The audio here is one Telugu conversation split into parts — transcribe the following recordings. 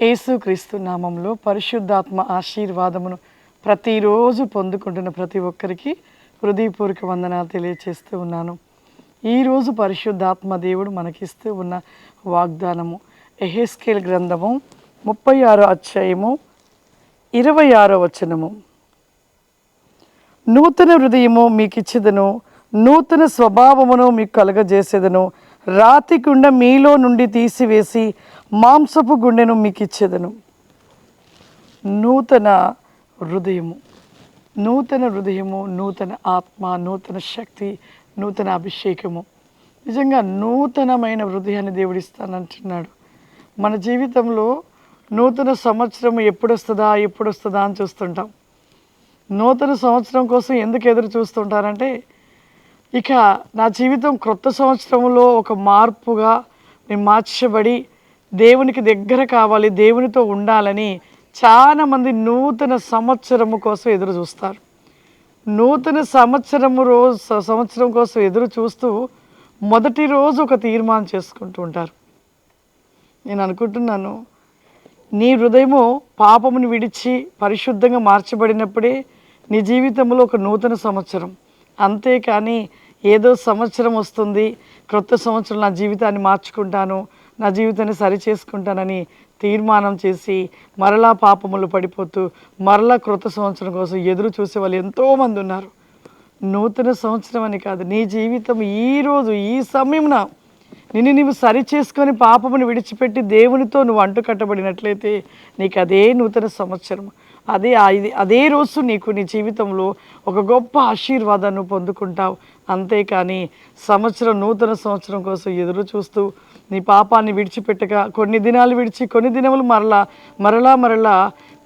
యేసుక్రీస్తు నామంలో పరిశుద్ధాత్మ ఆశీర్వాదమును ప్రతిరోజు పొందుకుంటున్న ప్రతి ఒక్కరికి హృదయపూర్వక వందనాలు తెలియచేస్తూ ఉన్నాను. ఈరోజు పరిశుద్ధాత్మ దేవుడు మనకిస్తూ ఉన్న వాగ్దానము యెహెజ్కేలు గ్రంథము 36వ అధ్యాయము 26వ వచనము. నూతన హృదయము మీకు ఇచ్చేదను, నూతన స్వభావమును మీకు కలగజేసేదను, రాతి కుండ మీలో నుండి తీసివేసి మాంసపు గుండెను మీకు ఇచ్చేదను. నూతన హృదయము, నూతన హృదయము, నూతన ఆత్మ, నూతన శక్తి, నూతన అభిషేకము. నిజంగా నూతనమైన హృదయాన్ని దేవుడిస్తానంటున్నాడు. మన జీవితంలో నూతన సంవత్సరం ఎప్పుడు వస్తుందా అని చూస్తుంటాం. నూతన సంవత్సరం కోసం ఎందుకు ఎదురు చూస్తుంటారంటే, ఇక నా జీవితం క్రొత్త సంవత్సరంలో ఒక మార్పుగా నేను మార్చబడి దేవునికి దగ్గర కావాలి, దేవునితో ఉండాలని చాలామంది నూతన సంవత్సరము కోసం ఎదురు చూస్తారు. నూతన సంవత్సరం కోసం ఎదురు చూస్తూ మొదటి రోజు ఒక తీర్మానం చేసుకుంటూ ఉంటారు. నేను అనుకుంటున్నాను, నీ హృదయము పాపమును విడిచి పరిశుద్ధంగా మార్చబడినప్పుడే నీ జీవితంలో ఒక నూతన సంవత్సరం. అంతేకాని ఏదో సంవత్సరం వస్తుంది, క్రొత్త సంవత్సరం నా జీవితాన్ని మార్చుకుంటాను, నా జీవితాన్ని సరి చేసుకుంటానని తీర్మానం చేసి మరలా పాపములు పడిపోతూ మరలా క్రొత్త సంవత్సరం కోసం ఎదురు చూసే వాళ్ళు ఎంతోమంది ఉన్నారు. నూతన సంవత్సరం అని కాదు, నీ జీవితం ఈరోజు ఈ సమయంలో నిన్ను నీవు సరి చేసుకొని పాపమును విడిచిపెట్టి దేవునితో నువ్వు అంటుకట్టబడినట్లయితే నీకు అదే నూతన సంవత్సరం, అదే రోజు నీకు నీ జీవితంలో ఒక గొప్ప ఆశీర్వాదాన్ని పొందుకుంటావు. అంతేకాని నూతన సంవత్సరం కోసం ఎదురు చూస్తూ నీ పాపాన్ని విడిచిపెట్టక కొన్ని దినాలు విడిచి కొన్ని దినములు మరలా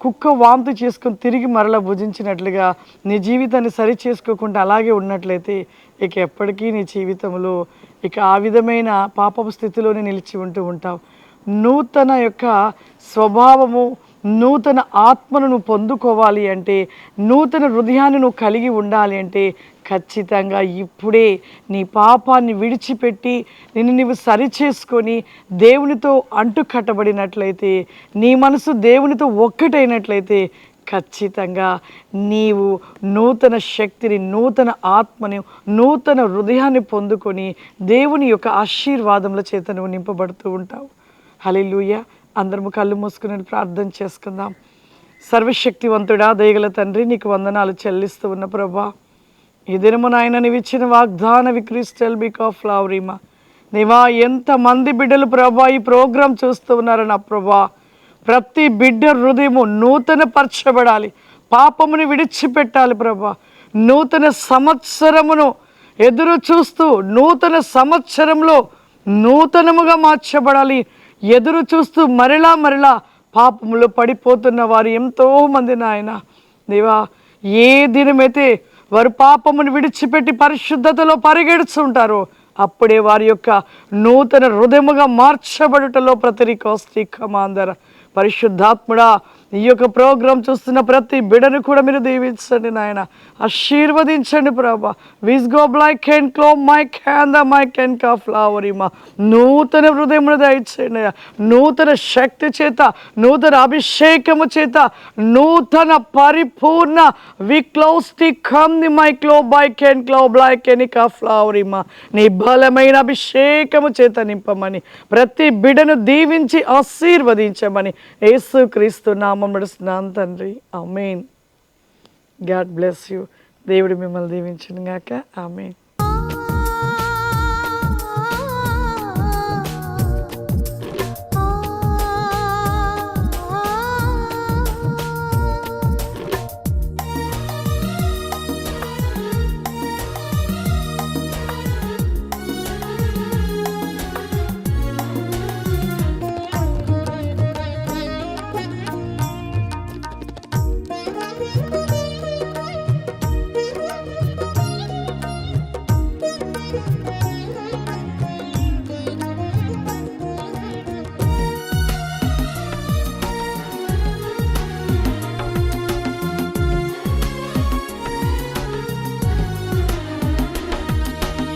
కుక్క వాంతి చేసుకొని తిరిగి మరలా భుజించినట్లుగా నీ జీవితాన్ని సరి చేసుకోకుండా అలాగే ఉన్నట్లయితే ఇక ఎప్పటికీ నీ జీవితంలో ఇక ఆ విధమైన పాపపు స్థితిలోనే నిలిచి ఉంటావు. నూతన యొక్క స్వభావము, నూతన ఆత్మను నువ్వు పొందుకోవాలి అంటే, నూతన హృదయాన్ని నువ్వు కలిగి ఉండాలి అంటే ఖచ్చితంగా ఇప్పుడే నీ పాపాన్ని విడిచిపెట్టి నిన్ను నీవు సరిచేసుకొని దేవునితో అంటుకట్టబడినట్లయితే, నీ మనసు దేవునితో ఒక్కటైనట్లయితే ఖచ్చితంగా నీవు నూతన శక్తిని, నూతన ఆత్మని, నూతన హృదయాన్ని పొందుకొని దేవుని యొక్క ఆశీర్వాదముల చేత నువ్వు నింపబడుతూ ఉంటావు. హల్లెలూయా. అందరము కళ్ళు మూసుకుని ప్రార్థన చేసుకుందాం. సర్వశక్తివంతుడా, దయగల తండ్రి, నీకు వందనాలు చెల్లిస్తూ ఉన్న ప్రభా, ఈ దినము నాయన నీవు ఇచ్చిన వాగ్దాన క్రిస్టల్ బిక్ ఆఫ్ ఫ్లవరీమా నీవా ఎంతమంది బిడ్డలు ప్రభా ఈ ప్రోగ్రాం చూస్తూ ఉన్నారు నా ప్రభా. ప్రతి బిడ్డ హృదయము నూతన పరచబడాలి, పాపముని విడిచిపెట్టాలి ప్రభా. నూతన సంవత్సరమును ఎదురు చూస్తూ నూతన సంవత్సరంలో నూతనముగా మార్చబడాలి ఎదురు చూస్తూ మరలా పాపములో పడిపోతున్న వారు ఎంతోమంది నాయన దేవా. ఏ దినమైతే వారు పాపమును విడిచిపెట్టి పరిశుద్ధతలో పరిగెడుతుంటారో అప్పుడే వారి యొక్క నూతన హృదయముగా మార్చబడుటలో ప్రతిరికోస్తి కమాందర. పరిశుద్ధాత్ముడా, ఈ యొక్క ప్రోగ్రాం చూస్తున్న ప్రతి బిడను కూడా మీరు దీవించండి నాయన, ఆశీర్వదించండి ప్రభా. విస్గో బ్లైక్ కెన్ క్లో మై క్యాన్ ద మై కెన్ కా ఫ్లవరీమా. నూతన హృదయమును దయచేయండి, నూతన శక్తి చేత, నూతన అభిషేకము చేత, నూతన పరిపూర్ణ విక్లౌస్టి కమ్ ది మై క్లో బై కెన్ క్లో బ్లైక్ కెన్ కా ఫ్లవరీమా. నీ బలమైన అభిషేకము చేత నింపమని ప్రతి బిడను దీవించి ఆశీర్వదించమని యేసుక్రీస్తు నామములో నడుస్తున్నాను తండ్రి. ఆమేన్. God bless you. దేవుడు మిమ్మల్ని దీవించును గాక. ఆమేన్.